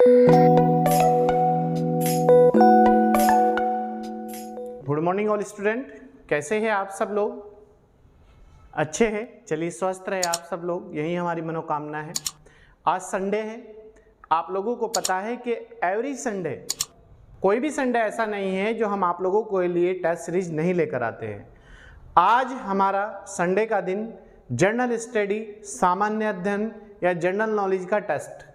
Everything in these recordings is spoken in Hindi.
गुड मॉर्निंग ऑल स्टूडेंट, कैसे हैं आप सब लोग? अच्छे हैं। चलिए, स्वस्थ रहे आप सब लोग, यही हमारी मनोकामना है। आज संडे है। आप लोगों को पता है कि एवरी संडे, कोई भी संडे ऐसा नहीं है जो हम आप लोगों के लिए टेस्ट सीरीज नहीं लेकर आते हैं। आज हमारा संडे का दिन जनरल स्टडी, सामान्य अध्ययन या जनरल नॉलेज का टेस्ट,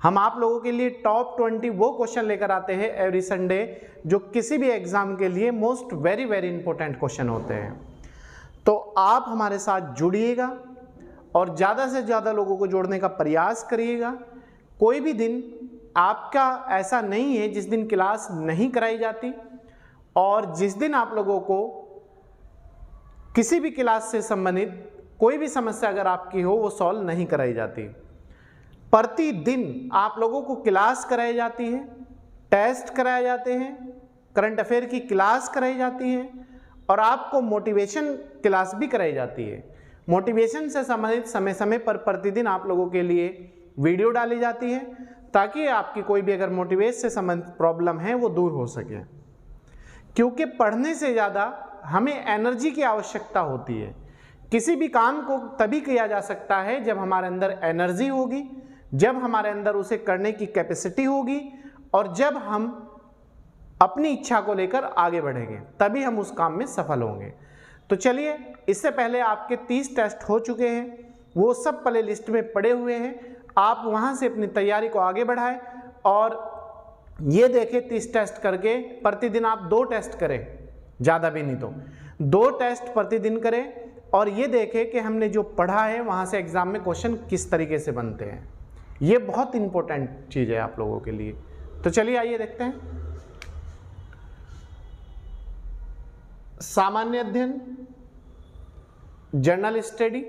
हम आप लोगों के लिए टॉप 20 वो क्वेश्चन लेकर आते हैं एवरी संडे जो किसी भी एग्जाम के लिए most very very important question होते हैं। तो आप हमारे साथ जुड़िएगा और ज़्यादा से ज़्यादा लोगों को जोड़ने का प्रयास करिएगा। कोई भी दिन आपका ऐसा नहीं है जिस दिन क्लास नहीं कराई जाती, और जिस दिन आप लोगों को किसी भी क्लास से संबंधित कोई भी समस्या अगर आपकी हो वो सॉल्व नहीं कराई जाती। प्रतिदिन आप लोगों को क्लास कराई जाती है, टेस्ट कराए जाते हैं, करंट अफेयर की क्लास कराई जाती है और आपको मोटिवेशन क्लास भी कराई जाती है। मोटिवेशन से संबंधित समय समय पर प्रतिदिन आप लोगों के लिए वीडियो डाली जाती है ताकि आपकी कोई भी अगर मोटिवेशन से संबंधित प्रॉब्लम है वो दूर हो सके। क्योंकि पढ़ने से ज़्यादा हमें एनर्जी की आवश्यकता होती है। किसी भी काम को तभी किया जा सकता है जब हमारे अंदर एनर्जी होगी, जब हमारे अंदर उसे करने की कैपेसिटी होगी और जब हम अपनी इच्छा को लेकर आगे बढ़ेंगे, तभी हम उस काम में सफल होंगे। तो चलिए, इससे पहले आपके 30 टेस्ट हो चुके हैं, वो सब प्ले लिस्ट में पड़े हुए हैं। आप वहाँ से अपनी तैयारी को आगे बढ़ाएं और ये देखें 30 टेस्ट करके प्रतिदिन आप 2 टेस्ट करें, ज़्यादा भी नहीं तो 2 टेस्ट प्रतिदिन करें और ये देखें कि हमने जो पढ़ा है वहाँ से एग्ज़ाम में क्वेश्चन किस तरीके से बनते हैं। ये बहुत इंपॉर्टेंट चीज़ है आप लोगों के लिए। तो चलिए आइए देखते हैं। सामान्य अध्ययन, जनरल स्टडी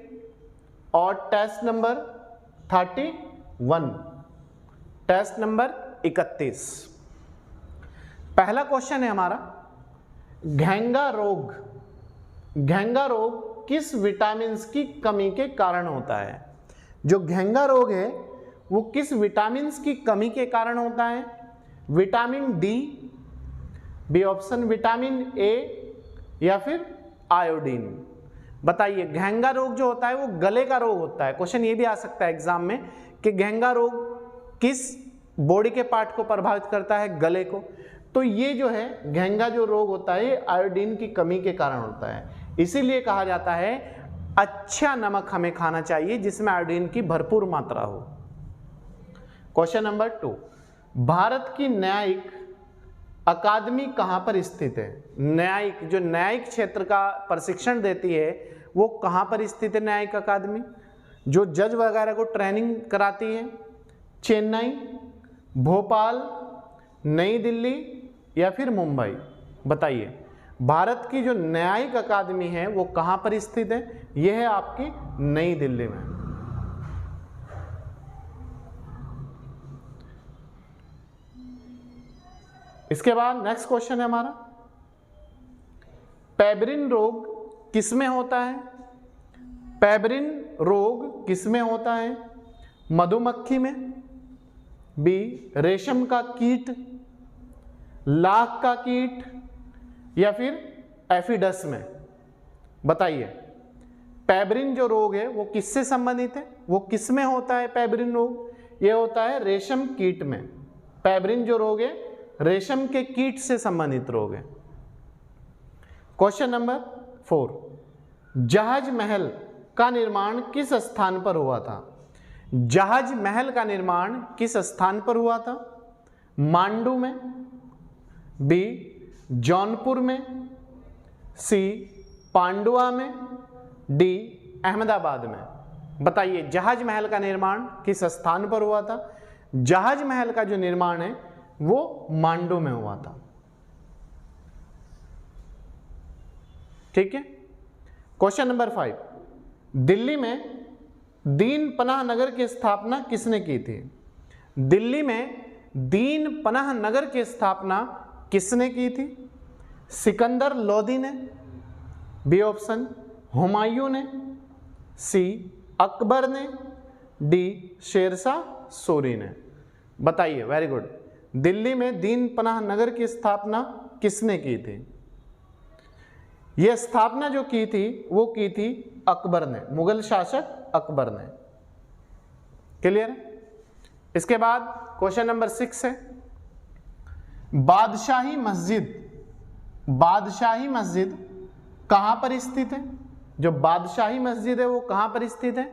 और टेस्ट नंबर 31, टेस्ट नंबर 31। पहला क्वेश्चन है हमारा, घेंगा रोग। घेंगा रोग किस विटामिन की कमी के कारण होता है? जो घेंगा रोग है वो किस विटामिन की कमी के कारण होता है? Vitamin D, B option vitamin A, या फिर आयोडीन। बताइए, घेंगा रोग जो होता है वो गले का रोग होता है। क्वेश्चन ये भी आ सकता है एग्जाम में कि घेंगा रोग किस बॉडी के पार्ट को प्रभावित करता है? गले को। तो ये जो है घेंगा जो रोग होता है ये आयोडीन की कमी के कारण होता है। इसीलिए कहा जाता है अच्छा नमक हमें खाना चाहिए जिसमें आयोडीन की भरपूर मात्रा हो। क्वेश्चन नंबर 2, भारत की न्यायिक अकादमी कहाँ पर स्थित है? न्यायिक, जो न्यायिक क्षेत्र का प्रशिक्षण देती है वो कहाँ पर स्थित है? न्यायिक अकादमी जो जज वगैरह को ट्रेनिंग कराती है, चेन्नई, भोपाल, नई दिल्ली या फिर मुंबई? बताइए, भारत की जो न्यायिक अकादमी है वो कहाँ पर स्थित है? यह है आपकी नई दिल्ली में। इसके बाद नेक्स्ट क्वेश्चन है हमारा, पेब्रिन रोग किसमें होता है? पेब्रिन रोग किसमें होता है? मधुमक्खी में, बी रेशम का कीट, लाख का कीट या फिर एफिडस में? बताइए, पेब्रिन जो रोग है वो किससे संबंधित है? वो किसमें होता है पेब्रिन रोग? ये होता है रेशम कीट में। पेब्रिन जो रोग है रेशम के कीट से संबंधित रोग है। क्वेश्चन नंबर 4, जहाज महल का निर्माण किस स्थान पर हुआ था? जहाज महल का निर्माण किस स्थान पर हुआ था? मांडू में, बी जौनपुर में, सी पांडुआ में, डी अहमदाबाद में? बताइए, जहाज महल का निर्माण किस स्थान पर हुआ था? जहाज महल का जो निर्माण है वो मांडू में हुआ था। ठीक है। क्वेश्चन नंबर 5, दिल्ली में दीन पनाह नगर की स्थापना किसने की थी? दिल्ली में दीन पनाह नगर की स्थापना किसने की थी? सिकंदर लोदी ने, बी ऑप्शन हुमायूं ने, सी अकबर ने, डी शेरशाह सूरी ने? बताइए, वेरी गुड। दिल्ली में दीन पनाह नगर की स्थापना किसने की थी? यह स्थापना जो की थी वो की थी अकबर ने, मुगल शासक अकबर ने। क्लियर है? इसके बाद क्वेश्चन नंबर 6 है, बादशाही मस्जिद कहां पर स्थित है? जो बादशाही मस्जिद है वो कहां पर स्थित है?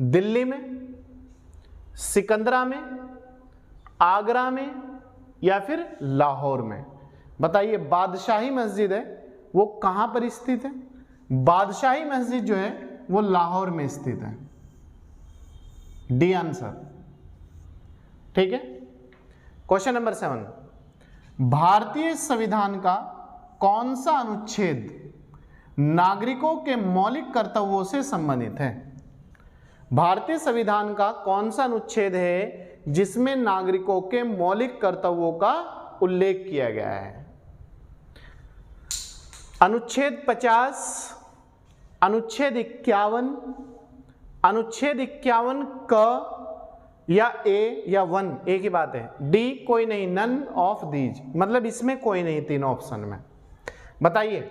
दिल्ली में, सिकंदरा में, आगरा में या फिर लाहौर में? बताइए, बादशाही मस्जिद है वो कहां पर स्थित है? बादशाही मस्जिद जो है वो लाहौर में स्थित है। D answer. ठीक है। क्वेश्चन नंबर 7, भारतीय संविधान का कौन सा अनुच्छेद नागरिकों के मौलिक कर्तव्यों से संबंधित है? भारतीय संविधान का कौन सा अनुच्छेद है जिसमें नागरिकों के मौलिक कर्तव्यों का उल्लेख किया गया है? अनुच्छेद 50, अनुच्छेद 51, अनुच्छेद 51 क या ए या 1? ए की बात है। डी कोई नहीं, नन ऑफ दीज, मतलब इसमें कोई नहीं तीन ऑप्शन में। बताइए,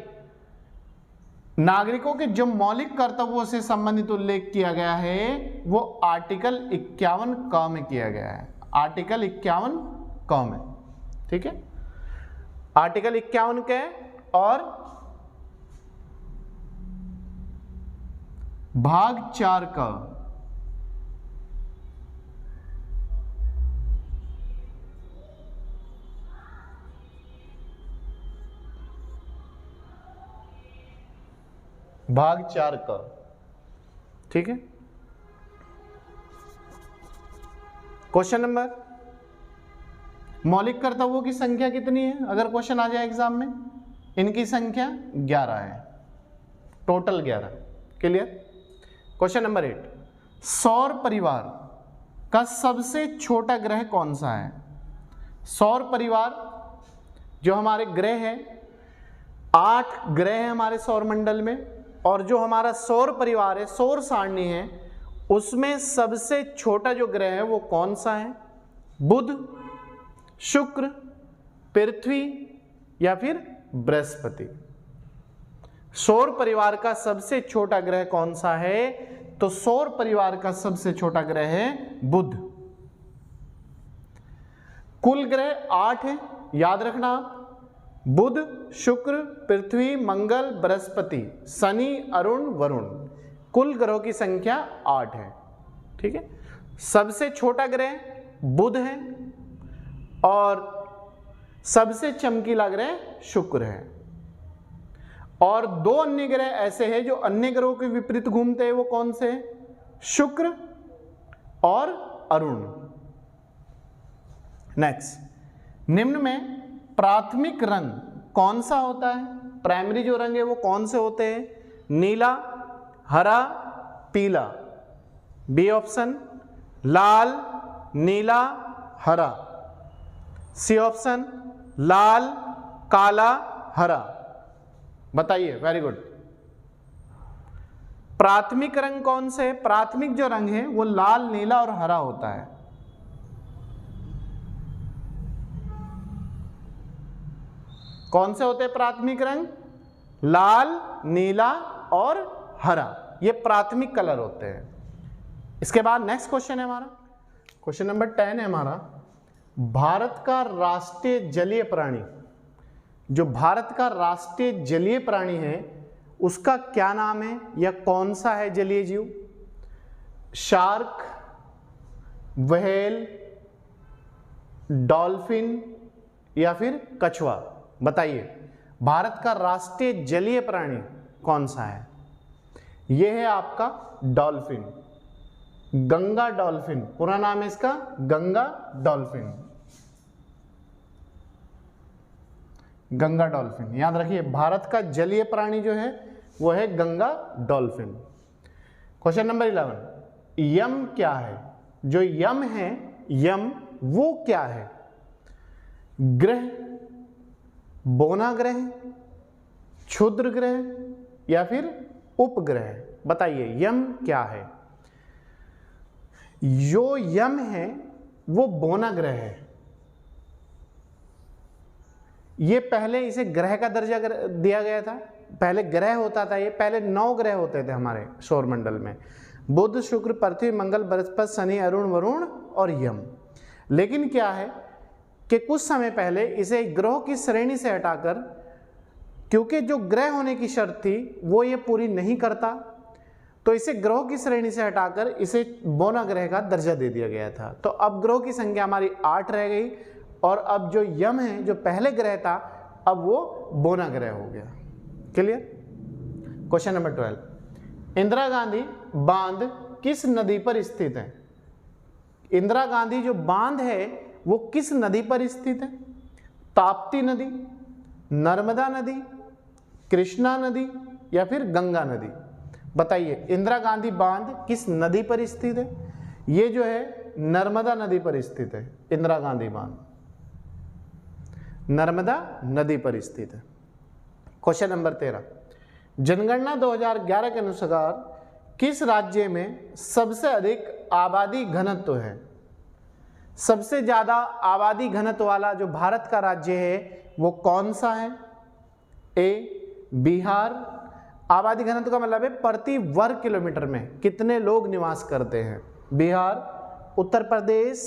नागरिकों के जो मौलिक कर्तव्यों से संबंधित उल्लेख किया गया है वो आर्टिकल 51 क में किया गया है। आर्टिकल 51 क में। ठीक है, आर्टिकल 51 के और भाग 4 का भाग 4 का। ठीक है। क्वेश्चन नंबर, मौलिक कर्तव्यों की संख्या कितनी है? अगर क्वेश्चन आ जाए एग्जाम में, इनकी संख्या 11 है, टोटल 11। क्लियर? क्वेश्चन नंबर 8, सौर परिवार का सबसे छोटा ग्रह कौन सा है? सौर परिवार जो हमारे ग्रह है, 8 ग्रह हैं हमारे सौर मंडल में, और जो हमारा सौर परिवार है, सौर सारणी है, उसमें सबसे छोटा जो ग्रह है वो कौन सा है? बुध, शुक्र, पृथ्वी या फिर बृहस्पति? सौर परिवार का सबसे छोटा ग्रह कौन सा है? तो सौर परिवार का सबसे छोटा ग्रह है बुध। कुल ग्रह 8 है, याद रखना आप। बुध, शुक्र, पृथ्वी, मंगल, बृहस्पति, शनि, अरुण, वरुण, कुल ग्रहों की संख्या 8 है। ठीक है। सबसे छोटा ग्रह बुध है और सबसे चमकीला ग्रह शुक्र है। और 2 अन्य ग्रह ऐसे हैं जो अन्य ग्रहों के विपरीत घूमते हैं, वो कौन से हैं? शुक्र और अरुण। नेक्स्ट, निम्न में प्राथमिक रंग कौन सा होता है? प्राइमरी जो रंग है वो कौन से होते हैं? नीला, हरा, पीला। बी ऑप्शन, लाल, नीला, हरा। सी ऑप्शन, लाल, काला, हरा। बताइए, वेरी गुड। प्राथमिक रंग कौन से? प्राथमिक जो रंग है वो लाल, नीला और हरा होता है। कौन से होते हैं प्राथमिक रंग? लाल, नीला और हरा, ये प्राथमिक कलर होते हैं। इसके बाद नेक्स्ट क्वेश्चन है हमारा, क्वेश्चन नंबर 10 है हमारा, भारत का राष्ट्रीय जलीय प्राणी, जो भारत का राष्ट्रीय जलीय प्राणी है उसका क्या नाम है या कौन सा है जलीय जीव? शार्क, व्हेल, डॉल्फिन या फिर कछुआ? बताइए, भारत का राष्ट्रीय जलीय प्राणी कौन सा है? यह है आपका डॉल्फिन, गंगा डॉल्फिन, पूरा नाम है इसका गंगा डॉल्फिन। गंगा डॉल्फिन, याद रखिए, भारत का जलीय प्राणी जो है वो है गंगा डॉल्फिन। क्वेश्चन नंबर 11, यम क्या है? जो यम है, यम वो क्या है? ग्रह, बोना ग्रह, क्षुद्र ग्रह या फिर उपग्रह? बताइए, यम क्या है? जो यम है वो बोना ग्रह है। ये पहले इसे ग्रह का दर्जा दिया गया था, पहले ग्रह होता था ये, पहले 9 ग्रह होते थे हमारे सौरमंडल में, बुध शुक्र पृथ्वी मंगल बृहस्पति शनि अरुण वरुण और यम। लेकिन क्या है कि कुछ समय पहले इसे ग्रहों की श्रेणी से हटाकर, क्योंकि जो ग्रह होने की शर्त थी वो ये पूरी नहीं करता, तो इसे ग्रहों की श्रेणी से हटाकर इसे बोना ग्रह का दर्जा दे दिया गया था। तो अब ग्रहों की संख्या हमारी 8 रह गई, और अब जो यम है जो पहले ग्रह था अब वो बोना ग्रह हो गया। Clear? Question number 12, Indira Gandhi बांध किस नदी पर स्थित है? इंदिरा गांधी जो बांध है वो किस नदी पर स्थित है? ताप्ती नदी, नर्मदा नदी, कृष्णा नदी या फिर गंगा नदी? बताइए, इंदिरा गांधी बांध किस नदी पर स्थित है? ये जो है नर्मदा नदी पर स्थित है। इंदिरा गांधी बांध नर्मदा नदी पर स्थित है। क्वेश्चन नंबर 13, जनगणना 2011 के अनुसार किस राज्य में सबसे अधिक आबादी घनत्व है? सबसे ज्यादा आबादी घनत्व वाला जो भारत का राज्य है वो कौन सा है? ए बिहार, आबादी घनत्व का मतलब है प्रति वर्ग किलोमीटर में कितने लोग निवास करते हैं। बिहार, उत्तर प्रदेश,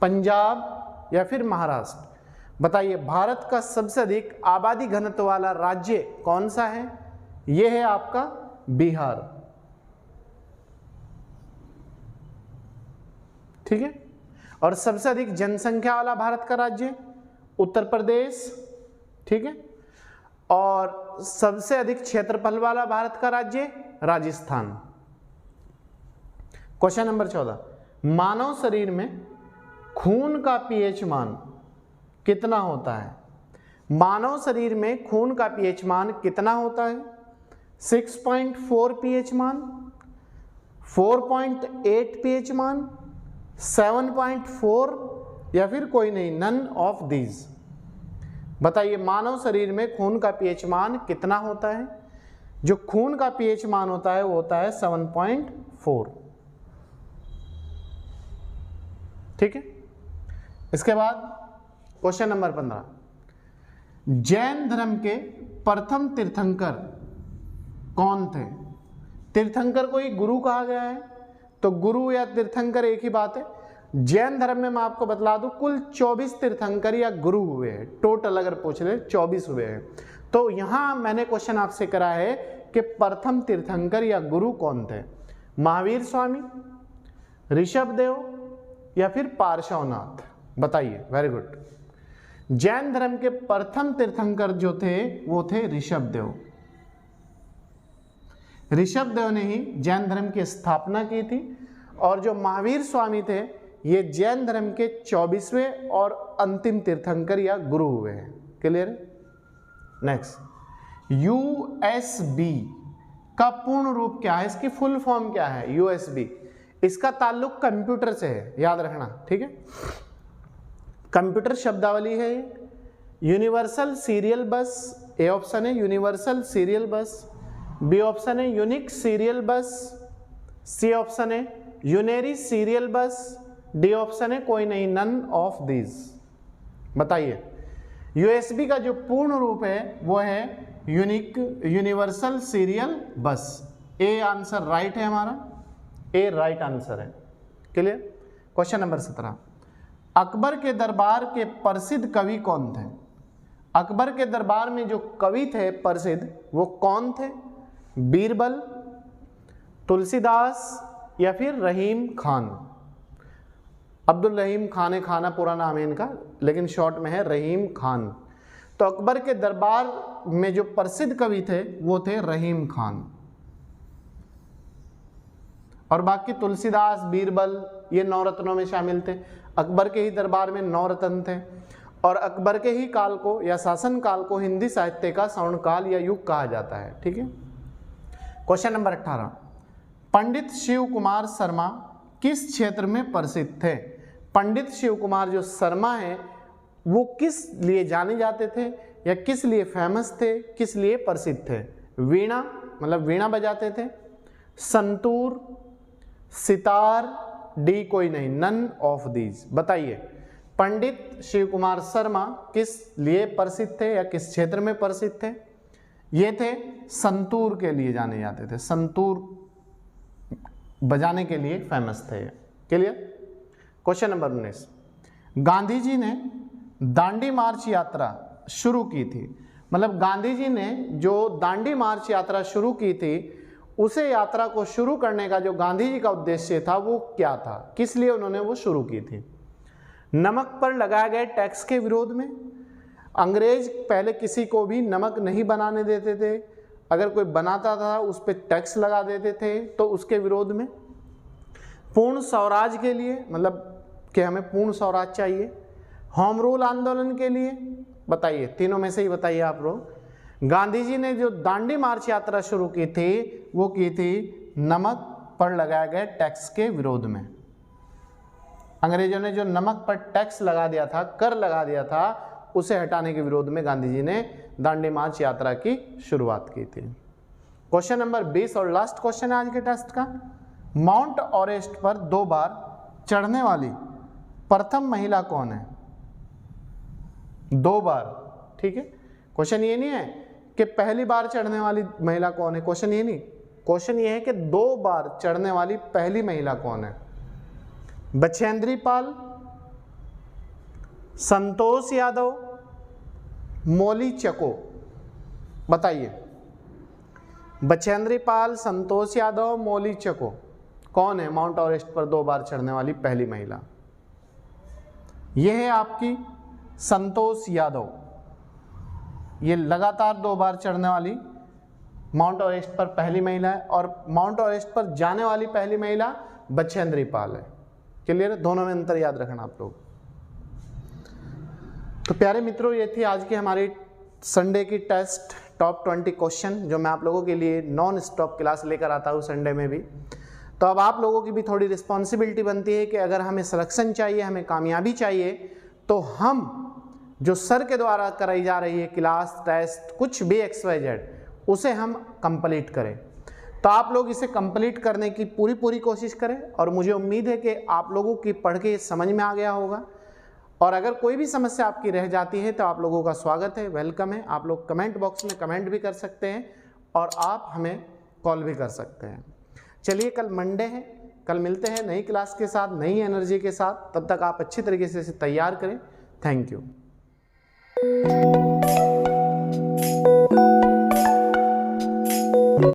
पंजाब या फिर महाराष्ट्र? बताइए, भारत का सबसे अधिक आबादी घनत्व वाला राज्य कौन सा है? यह है आपका बिहार। ठीक है। और सबसे अधिक जनसंख्या वाला भारत का राज्य उत्तर प्रदेश। ठीक है। और सबसे अधिक क्षेत्रफल वाला भारत का राज्य राजस्थान। क्वेश्चन नंबर 14, मानव शरीर में खून का पीएच मान कितना होता है? मानव शरीर में खून का पीएच मान कितना होता है? 6.4 पीएच मान, 4.8 पीएच मान, 7.4 या फिर कोई नहीं, नन ऑफ दीज? बताइए, मानव शरीर में खून का पीएच मान कितना होता है? जो खून का पीएच मान होता है वो होता है 7.4। ठीक है। इसके बाद क्वेश्चन नंबर 15, जैन धर्म के प्रथम तीर्थंकर कौन थे? तीर्थंकर को ही गुरु कहा गया है, तो गुरु या तीर्थंकर एक ही बात है। जैन धर्म में मैं आपको बतला दूं कुल 24 तीर्थंकर या गुरु हुए हैं, टोटल अगर पूछ ले 24 हुए हैं। तो यहां मैंने क्वेश्चन आपसे करा है कि प्रथम तीर्थंकर या गुरु कौन थे? महावीर स्वामी, ऋषभदेव या फिर पार्श्वनाथ? बताइए। Very good. जैन धर्म के प्रथम तीर्थंकर जो थे वो थे ऋषभदेव। ऋषभदेव ने ही जैन धर्म की स्थापना की थी, और जो महावीर स्वामी थे ये जैन धर्म के 24वें और अंतिम तीर्थंकर या गुरु हुए हैं। क्लियर है? नेक्स्ट, यूएसबी का पूर्ण रूप क्या है? इसकी फुल फॉर्म क्या है? यूएसबी, इसका ताल्लुक कंप्यूटर से है, याद रखना। ठीक है। कंप्यूटर शब्दावली है ये। Universal serial bus, A option है universal serial bus, B option है unique serial bus, C option है unary serial bus, D option है कोई नहीं, नन ऑफ दीज। बताइए, यूएसबी का जो पूर्ण रूप है वो है unique universal serial bus. A answer right है हमारा, ए राइट आंसर है। क्लियर? क्वेश्चन नंबर 17, अकबर के दरबार के प्रसिद्ध कवि कौन थे? अकबर के दरबार में जो कवि थे प्रसिद्ध वो कौन थे? बीरबल, तुलसीदास या फिर रहीम खान? अब्दुल रहीम खान खाना पूरा नाम है इनका, लेकिन शॉर्ट में है रहीम खान। तो अकबर के दरबार में जो प्रसिद्ध कवि थे वो थे रहीम खान, और बाकी तुलसीदास, बीरबल ये 9 रत्नों में शामिल थे। अकबर के ही दरबार में 9 रत्न थे, और अकबर के ही काल को या शासन काल को हिंदी साहित्य का स्वर्ण काल या युग कहा जाता है। ठीक है। क्वेश्चन नंबर 18, पंडित शिव कुमार शर्मा किस क्षेत्र में प्रसिद्ध थे? पंडित शिव कुमार जो शर्मा है वो किस लिए जाने जाते थे या किस लिए फेमस थे, किस लिए प्रसिद्ध थे? वीणा, मतलब वीणा बजाते थे, संतूर, सितार डी कोई नहीं, नन ऑफ दीज। बताइए पंडित शिव कुमार शर्मा किस लिए प्रसिद्ध थे या किस क्षेत्र में प्रसिद्ध थे? ये थे संतूर के लिए जाने जाते थे, संतूर बजाने के लिए फेमस थे। Clear? Question number 19, Gandhi ji ने दांडी मार्च यात्रा शुरू की थी, मतलब गांधी जी ने जो दांडी मार्च यात्रा शुरू की थी, उसे यात्रा को शुरू करने का जो गांधी जी का उद्देश्य था वो क्या था, किस लिए उन्होंने वो शुरू की थी? नमक पर लगाए गए टैक्स के विरोध में। अंग्रेज पहले किसी को भी नमक नहीं बनाने देते थे, अगर कोई बनाता था उस पर टैक्स लगा देते थे, तो उसके विरोध में। पूर्ण स्वराज के लिए, मतलब कि हमें पूर्ण स्वराज चाहिए। होम रूल आंदोलन के लिए। बताइए, तीनों में से ही बताइए आप लोग। गांधी जी ने जो दांडी मार्च यात्रा शुरू की थी वो की थी नमक पर लगाए गए टैक्स के विरोध में। अंग्रेजों ने जो नमक पर टैक्स लगा दिया था, कर लगा दिया था, उसे हटाने के विरोध में गांधी जी ने दांडी मार्च यात्रा की शुरुआत की थी। क्वेश्चन नंबर 20 और लास्ट क्वेश्चन है आज के टेस्ट का। माउंट एवरेस्ट पर 2 बार चढ़ने वाली प्रथम महिला कौन है? 2 बार, ठीक है। क्वेश्चन ये नहीं है कि पहली बार चढ़ने वाली महिला कौन है, क्वेश्चन ये नहीं, क्वेश्चन ये है कि 2 बार चढ़ने वाली पहली महिला कौन है? बछेंद्री पाल, संतोष यादव, मौली चको। बताइए, बछेंद्री पाल, संतोष यादव, मौली चको, कौन है माउंट एवरेस्ट पर 2 बार चढ़ने वाली पहली महिला? यह है आपकी संतोष यादव। ये लगातार 2 बार चढ़ने वाली माउंट एवरेस्ट पर पहली महिला है, और माउंट एवरेस्ट पर जाने वाली पहली महिला बछेंद्री पाल है। क्लियर? दोनों में अंतर याद रखना आप लोग। तो प्यारे मित्रों, ये थी आज की हमारी संडे की टेस्ट टॉप 20 क्वेश्चन, जो मैं आप लोगों के लिए नॉन स्टॉप क्लास लेकर आता हूँ संडे में भी। तो अब आप लोगों की भी थोड़ी रिस्पॉन्सिबिलिटी बनती है कि अगर हमें सिलेक्शन चाहिए, हमें कामयाबी चाहिए, तो हम जो सर के द्वारा कराई जा रही है क्लास, टेस्ट, कुछ भी XYZ, उसे हम कंप्लीट करें। तो आप लोग इसे कंप्लीट करने की पूरी कोशिश करें, और मुझे उम्मीद है कि आप लोगों की पढ़ के समझ में आ गया होगा। और अगर कोई भी समस्या आपकी रह जाती है तो आप लोगों का स्वागत है, वेलकम है। आप लोग कमेंट बॉक्स में कमेंट भी कर सकते हैं, और आप हमें कॉल भी कर सकते हैं। चलिए, कल मंडे है, कल मिलते हैं नई क्लास के साथ, नई एनर्जी के साथ। तब तक आप अच्छी तरीके से इसे तैयार करें। Thank you.